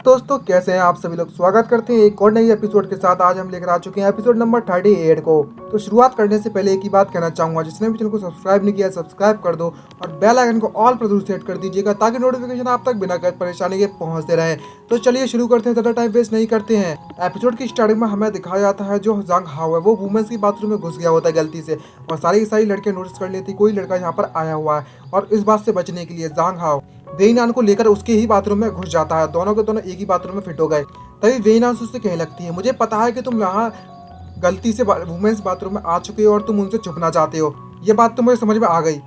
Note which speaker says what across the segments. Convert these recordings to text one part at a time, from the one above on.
Speaker 1: दोस्तों कैसे हैं आप सभी लोग। स्वागत करते हैं एक और नई एपिसोड के साथ। आज हम लेकर आ चुके हैं एपिसोड नंबर 38 को। तो शुरुआत करने से पहले एक ही बात कहना चाहूंगा, जिसने भी चैनल को सब्सक्राइब नहीं किया सब्सक्राइब कर दो और बेल आइकन को ऑल पर जरूर सेट कर दीजिएगा ताकि नोटिफिकेशन आप तक बिना परेशानी के पहुंचते रहे। तो चलिए शुरू करते हैं, ज़्यादा टाइम वेस्ट नहीं करते हैं। एपिसोड की स्टार्टिंग में हमें दिखाया जाता है जो जांग हाओ है वो वुमेन्स की बाथरूम में घुस गया होता है गलती से, और सारी की सारी लड़कियां नोटिस कर लेती कोई लड़का यहाँ पर आया हुआ है। और इस बात से बचने के लिए जांग हाओ वेइनान को लेकर उसके ही बाथरूम में घुस जाता है। दोनों के दोनों एक ही बाथरूम में फिट हो गए। तभी वेइनान उससे कहने लगती है, मुझे पता है कि तुम यहाँ गलती से वुमेन्स बाथरूम में आ चुके हो और तुम उनसे छुपना चाहते हो। ये बात तो मुझे समझ में आ गई,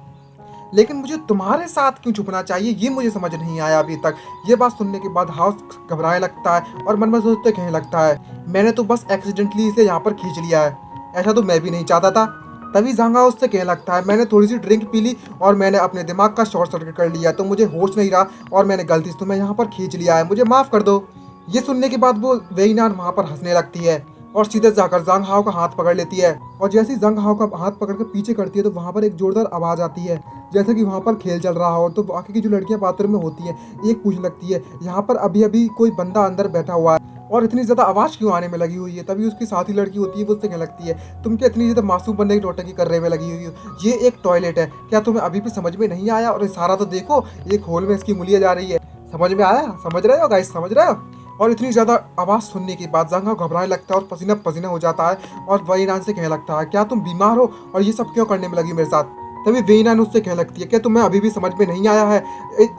Speaker 1: लेकिन मुझे तुम्हारे साथ क्यों छुपना चाहिए ये मुझे समझ नहीं आया अभी तक। ये बात सुनने के बाद हाउस घबराने लगता है और मन में सोचते कहने लगता है, मैंने तो बस एक्सीडेंटली इसे यहाँ पर खींच लिया है, ऐसा तो मैं भी नहीं चाहता था। तभी जांगा उससे कहने लगता है, मैंने थोड़ी सी ड्रिंक पी ली और मैंने अपने दिमाग का शॉर्ट सर्किट कर लिया, तो मुझे होश नहीं रहा और मैंने गलती से तुम्हें यहाँ पर खींच लिया है, मुझे माफ़ कर दो। ये सुनने के बाद वो वेइनान वहाँ पर हंसने लगती है और सीधे जाकर जांग हाओ का हाथ पकड़ लेती है। और जैसे ही जांग हाओ का हाथ पकड़ कर पीछे करती है तो वहाँ पर एक जोरदार आवाज़ आती है, जैसे कि वहाँ पर खेल चल रहा हो। तो बाकी की जो लड़कियाँ बाथरूम में होती हैं एक पूछने लगती है, यहाँ पर अभी अभी कोई बंदा अंदर बैठा हुआ है और इतनी ज़्यादा आवाज़ क्यों आने में लगी हुई है। तभी उसकी साथी लड़की होती है वो उससे कहने लगती है, तुम क्या इतनी ज़्यादा मासूम बनने की नौटंकी करने में लगी हुई हो, ये एक टॉयलेट है, क्या तुम्हें अभी भी समझ में नहीं आया। और इशारा तो देखो, एक होल में इसकी उंगलियां जा रही है, समझ में आया, समझ रहे हो गाइस, समझ रहे हो। और इतनी ज़्यादा आवाज़ सुनने के बाद जांगा घबराने लगता है और पसीना पसीना हो जाता है और वेइनान से कहने लगता है, क्या तुम बीमार हो और ये सब क्यों करने में लगी मेरे साथ। तभी वेइनान उससे कहने लगती है, क्या तुम्हें अभी भी समझ में नहीं आया है,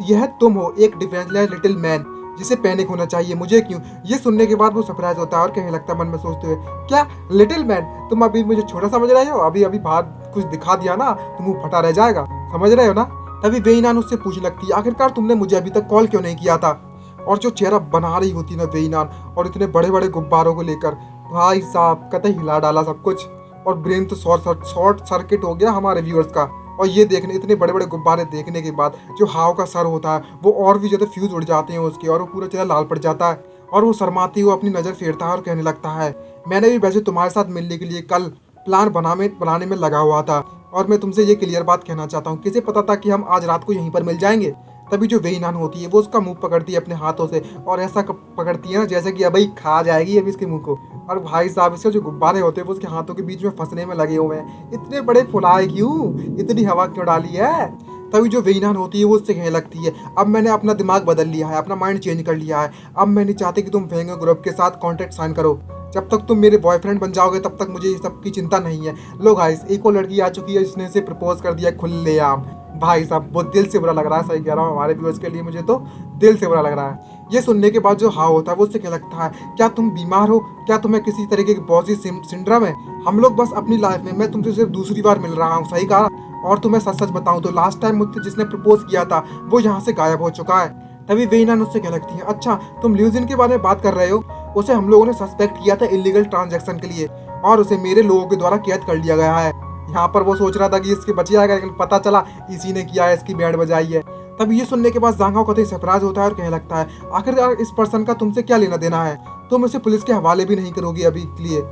Speaker 1: यह तुम हो एक डिफेंसलेस लिटिल मैन जिसे पैनिक होना चाहिए, मुझे क्यों। ये सुनने के बाद वो सरप्राइज होता है और कहने लगता है मन में सोचते हुए, क्या लिटिल मैन, तुम अभी मुझे छोटा समझ रहे हो, अभी अभी बाहर कुछ दिखा दिया ना तो मुंह फटा रह जाएगा, समझ रहे हो ना। तभी वेइनान उससे पूछने लगती है, आखिरकार तुमने मुझे अभी तक कॉल क्यों नहीं किया था। और जो चेहरा बना रही होती ना वेइनान, और इतने बड़े बड़े गुब्बारों को लेकर, भाई साहब कतई हिला डाला सब कुछ, और ब्रेन तो शॉर्ट सर्किट हो गया हमारे व्यूअर्स का। और ये देखने इतने बड़े बड़े गुब्बारे देखने के बाद जो हाव का सर होता है वो और भी ज़्यादा फ्यूज उड़ जाते हैं उसके, और वो पूरा चेहरा लाल पड़ जाता है और वो शर्माती हुआ अपनी नज़र फेरता है और कहने लगता है, मैंने भी वैसे तुम्हारे साथ मिलने के लिए कल प्लान बनाने में लगा हुआ था और मैं तुमसे ये क्लियर बात कहना चाहता हूँ, किसे पता था कि हम आज रात को यहीं पर मिल जाएंगे। तभी जो वेइनान होती है वो उसका मुंह पकड़ती है अपने हाथों से और ऐसा पकड़ती है ना जैसे कि अभी खा जाएगी अभी इसके मुंह को। और भाई साहब इसके जो गुब्बारे होते हैं वो उसके हाथों के बीच में फंसने में लगे हुए हैं, इतने बड़े फुलाए क्यों, इतनी हवा क्यों डाली है। तभी जो वेइनान होती है वो उससे कहने लगती है, अब मैंने अपना दिमाग बदल लिया है, अपना माइंड चेंज कर लिया है, अब मैं नहीं चाहती कि तुम फेंगे ग्रुप के साथ कॉन्ट्रैक्ट साइन करो, जब तक तुम मेरे बॉयफ्रेंड बन जाओगे तब तक मुझे ये सब की चिंता नहीं है। लो गाइस, एक और लड़की आ चुकी है जिसने इसे प्रपोज कर दिया खुलेआम। भाई साहब बहुत दिल से बुरा लग रहा है, सही कह रहा हूँ, हमारे व्यूअर्स के लिए मुझे तो दिल से बुरा लग रहा है। ये सुनने के बाद जो हाव होता है वो उससे क्या लगता है, क्या तुम बीमार हो, क्या तुम्हें किसी तरीके की पॉजी सिंड्रोम है। हम लोग बस अपनी लाइफ में, मैं तुमसे सिर्फ दूसरी बार मिल रहा हूँ, सही कहा। और तुम्हें सच सच बताऊँ तो लास्ट टाइम मुझसे जिसने प्रपोज किया था वो यहाँ से गायब हो चुका है। तभी वेइनान उससे क्या लगती है, अच्छा तुम ल्यूजिन के बारे में बात कर रहे हो, उसे हम लोगों ने सस्पेक्ट किया था इलीगल ट्रांजैक्शन के लिए और उसे मेरे लोगों के द्वारा कैद कर लिया गया है। यहाँ पर वो सोच रहा था कि इसके बच जाएगा, लेकिन पता चला इसी ने किया है, इसकी बैंड बजाई है। तब ये सुनने के बाद जांगा कतई सरप्राइज होता है और कहने लगता है, आखिर इस पर्सन का तुमसे क्या लेना देना है, तुम उसे पुलिस के हवाले भी नहीं करोगी अभी के लिए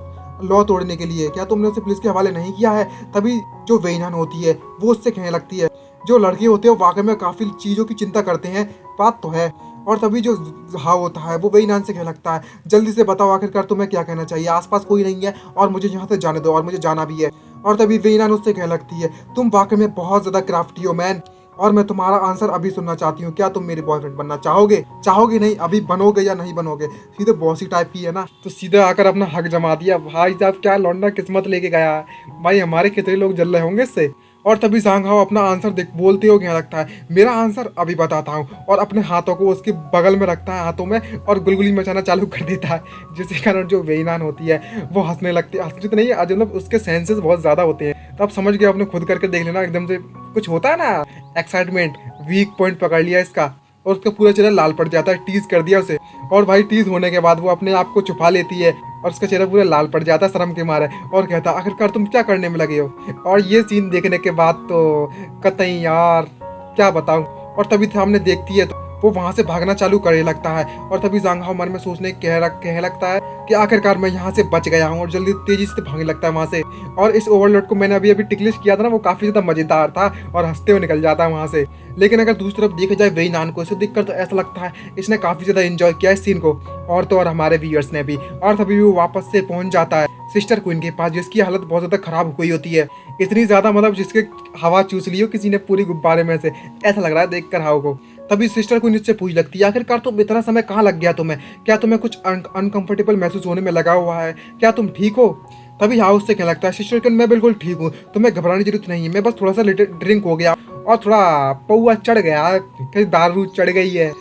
Speaker 1: लॉ तोड़ने के लिए, क्या तुमने उसे पुलिस के हवाले नहीं किया है। तभी जो वेइनान होती है वो उससे कहने लगती है, जो लड़के होते हैं वो वाकई में काफ़ी चीज़ों की चिंता करते हैं, बात तो है। और तभी जो हाव होता है वो वेइनान से कहने लगता है, जल्दी से बताओ आखिरकार तुम्हें क्या कहना चाहिए, आसपास कोई नहीं है और मुझे यहाँ से जाने दो और मुझे जाना भी है। और तभी वेइनान उससे कहने लगती है, तुम वाकई में बहुत ज़्यादा क्राफ्टी हो मैन, और मैं तुम्हारा आंसर अभी सुनना चाहती हूँ, क्या तुम मेरे बॉयफ्रेंड बनना चाहोगे, चाहोगे नहीं, अभी बनोगे या नहीं बनोगे। सीधे बॉसी टाइप की है ना, तो सीधे आकर अपना हक जमा दिया। भाई साहब क्या लौंडा किस्मत लेके गया है भाई, हमारे कितने लोग जल रहे होंगे इससे। और तभी जांग हाओ अपना आंसर बोलते हो क्या लगता है, मेरा आंसर अभी बताता हूँ, और अपने हाथों को उसके बगल में रखता है हाथों में और गुलगुली मचाना चालू कर देता है, जिसके कारण जो वेइनान होती है वो हंसने लगती है। हंसती तो नहीं है, मतलब उसके सेंसेस बहुत ज़्यादा होते हैं, तो आप समझ गए, आपने खुद करके देख लेना, एकदम से कुछ होता है ना एक्साइटमेंट, वीक पॉइंट पकड़ लिया इसका और उसका पूरा चेहरा लाल पड़ जाता है, टीज कर दिया उसे। और भाई टीज होने के बाद वो अपने आप को छुपा लेती है और उसका चेहरा पूरा लाल पड़ जाता है शर्म के मारे और कहता है, आखिरकार तुम क्या करने में लगे हो। और ये सीन देखने के बाद तो कतई यार क्या बताऊं। और तभी सामने देखती है वो वहाँ से भागना चालू करने लगता है और तभी जांग हाओ मन में सोचने कहने लगता है कि आखिरकार मैं यहाँ से बच गया हूँ और जल्दी तेजी से भागने लगता है वहाँ से। और इस ओवरलोड को मैंने अभी अभी टिकलिश किया था ना, वो काफ़ी ज़्यादा मज़ेदार था और हंसते हुए निकल जाता है वहाँ से। लेकिन अगर दूसरी तरफ देखा जाए वेई नान को, इसे देखकर तो ऐसा लगता है इसने काफ़ी ज़्यादा एंजॉय किया इस सीन को, और तो और हमारे व्यूअर्स ने भी। और तभी वो वापस से पहुँच जाता है सिस्टर क्वीन के पास, जिसकी हालत बहुत ज़्यादा ख़राब हुई होती है, इतनी ज़्यादा मतलब जिसके हवा चूस ली हो किसी ने पूरी गुब्बारे में से, ऐसा लग रहा है देखकर हाओ को। तभी सिस्टर क्वीन इससे पूछ लगती है आखिरकार तुम इतना समय कहाँ लग गया तुम्हें, क्या तुम्हें कुछ अनकंफर्टेबल महसूस होने में लगा हुआ है, क्या तुम ठीक हो? तभी हाउस से कहने लगता है सिस्टर क्वीन मैं बिल्कुल ठीक हूँ, तुम्हें घबराने की जरूरत नहीं है, मैं बस थोड़ा सा ड्रिंक हो गया और थोड़ा पौआ चढ़ गया, कहीं दारू चढ़ गई है,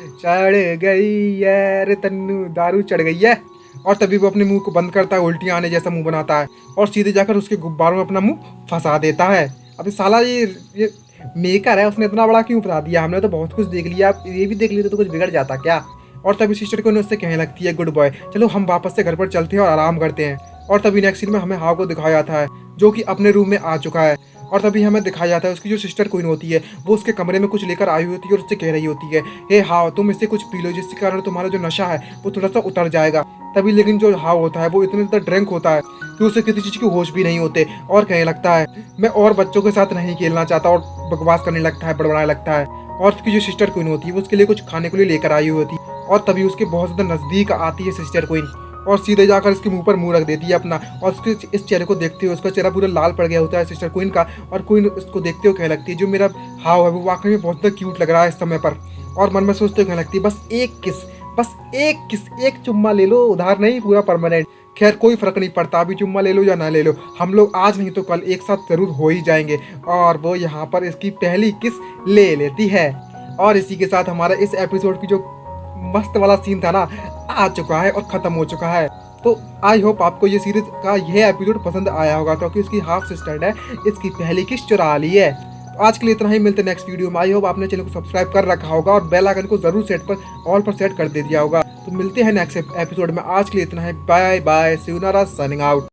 Speaker 1: रे तन्नू दारू चढ़ गई है। और तभी वो अपने मुंह को बंद करता है, उल्टियाँ आने जैसा मुंह बनाता है और सीधे जाकर उसके गुब्बारों में अपना मुंह फंसा देता है। अभी साला ये मेकर है, उसने इतना बड़ा क्यों फंसा दिया, हमने तो बहुत कुछ देख लिया, आप ये भी देख लेते तो कुछ बिगड़ जाता क्या। और तभी सिस्टर को उससे कहने लगती है गुड बॉय चलो हम वापस से घर पर चलते हैं और आराम करते हैं। और तभी नेक्स्ट सीन में हमें हाव को दिखाया जाता है जो कि अपने रूम में आ चुका है। और तभी हमें दिखाया जाता है उसकी जो सिस्टर क्वीन होती है वो उसके कमरे में कुछ लेकर आई होती है और उससे कह रही होती है हे हाव तुम इससे कुछ पी लो जिसके कारण तुम्हारा जो नशा है वो थोड़ा सा उतर जाएगा। तभी लेकिन जो हाव होता है वो इतने ज़्यादा ड्रिंक होता है कि उसे किसी चीज़ की होश भी नहीं होते और कहने लगता है मैं और बच्चों के साथ नहीं खेलना चाहता और बकवास करने लगता है, बड़बड़ाने लगता है। और उसकी जो सिस्टर क्वीन होती है वो उसके लिए कुछ खाने के लिए लेकर आई हुई होती है और तभी उसके बहुत ज़्यादा नज़दीक आती है सिस्टर क्वीन और सीधे जाकर इसके मुंह पर मुंह रख देती है अपना। और उसके इस चेहरे को देखते हुए उसका चेहरा पूरा लाल पड़ गया होता है सिस्टर क्वीन का, और क्वीन उसको देखते हुए कहने लगती है जो मेरा हाव है वो वाकई में बहुत ज़्यादा क्यूट लग रहा है इस समय पर। और मन में सोचते हुए कहने लगती है बस एक किस, बस एक किस, एक चुम्मा ले लो, उधार नहीं पूरा परमानेंट। खैर कोई फर्क नहीं पड़ता अभी चुम्मा ले लो या ना ले लो, हम लोग आज नहीं तो कल एक साथ जरूर हो ही जाएंगे। और वो यहाँ पर इसकी पहली किस ले लेती है। और इसी के साथ हमारा इस एपिसोड की जो मस्त वाला सीन था ना आ चुका है और ख़त्म हो चुका है। तो आई होप आपको ये सीरीज का यह एपिसोड पसंद आया होगा क्योंकि उसकी हाफ सिस्टर है इसकी पहली किस चुरा ली है। तो आज के लिए इतना ही, मिलते हैं नेक्स्ट वीडियो में। आई होप आपने चैनल को सब्सक्राइब कर रखा होगा और बेल आइकन को जरूर सेट पर ऑल पर सेट कर दे दिया होगा। तो मिलते हैं नेक्स्ट एपिसोड में, आज के लिए इतना ही, bye bye, see you, signing out.